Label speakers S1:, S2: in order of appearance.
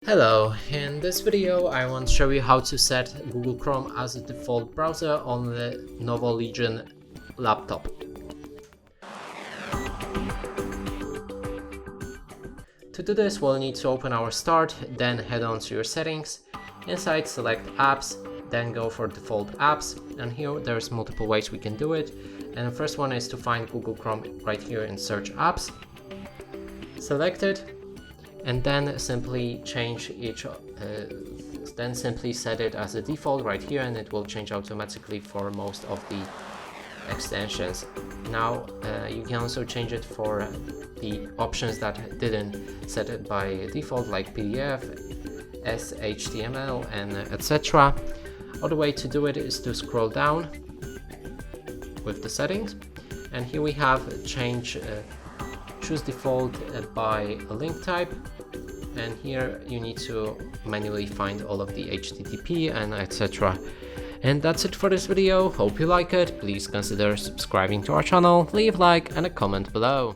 S1: Hello, in this video I want to show you how to set Google Chrome as a default browser on the Lenovo Legion laptop. To do this, we'll need to open our Start, then head on to your settings. Inside, select Apps, then go for Default Apps, and here there's multiple ways we can do it. And the first one is to find Google Chrome right here in Search Apps. Select it, and then simply change then simply set it as a default right here, and it will change automatically for most of the extensions. Now you can also change it for the options that didn't set it by default, like PDF, HTML, and etc. Other way to do it is to scroll down with the settings, and here we have choose default by a link type, and here you need to manually find all of the HTTP and etc. And that's it for this video. Hope you like it. Please consider subscribing to our channel, leave a like and a comment below.